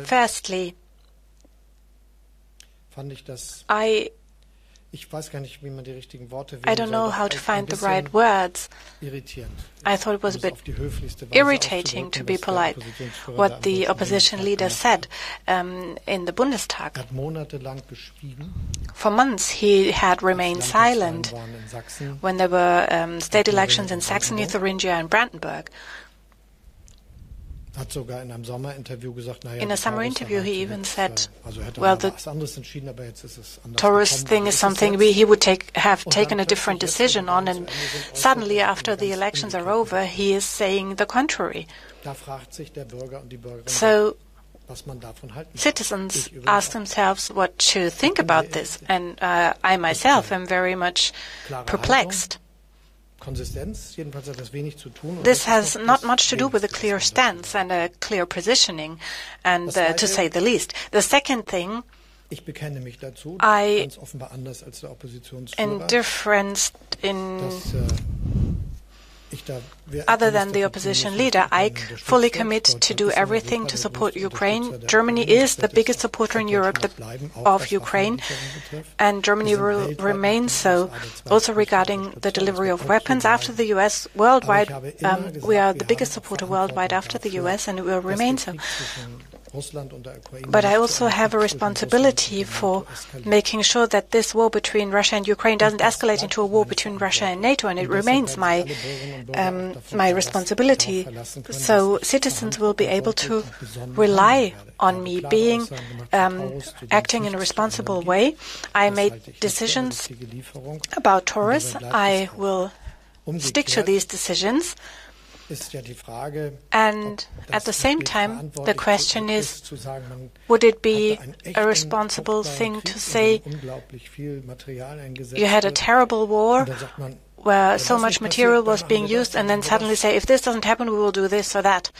Firstly, I don't know how to find the right words. I thought it was a bit irritating, to be polite, what the opposition leader said in the Bundestag. For months he had remained silent when there were state elections in Saxony, Thuringia and Brandenburg. In a summer interview, he even said, well, the Taurus thing is something he would have taken a different decision on, and suddenly, after the elections are over, he is saying the contrary. So citizens ask themselves what to think about this, and I myself am very much perplexed. This has not much to do with a clear stance and a clear positioning, and to say the least. The second thing, other than the opposition leader, I fully commit to do everything to support Ukraine. Germany is the biggest supporter in Europe of Ukraine, and Germany will remain so. Also regarding the delivery of weapons after the US, worldwide, we are the biggest supporter worldwide after the US, and it will remain so. But I also have a responsibility for making sure that this war between Russia and Ukraine doesn't escalate into a war between Russia and NATO, and it remains my responsibility. So citizens will be able to rely on me acting in a responsible way. I made decisions about Taurus. I will stick to these decisions. And at the same time, the question is, would it be a responsible thing to say, you had a terrible war where so much material was being used, and then suddenly say, if this doesn't happen, we will do this or that?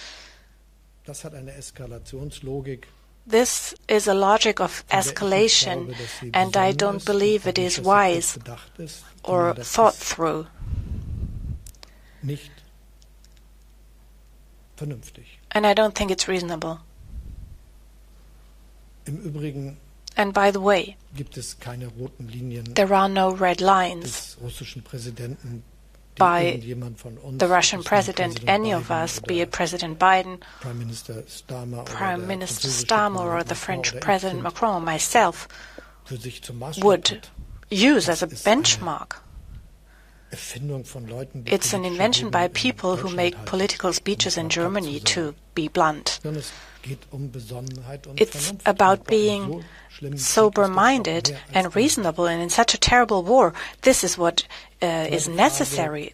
This is a logic of escalation, and I don't believe it is wise or thought through. And I don't think it's reasonable. And by the way, there are no red lines by the Russian president, any of us, be it President Biden, Prime Minister Starmer, or the French President Macron, or myself, would use as a benchmark. It's an invention by people who make political speeches in Germany, to be blunt. It's about being sober-minded and reasonable, and in such a terrible war, this is what is necessary.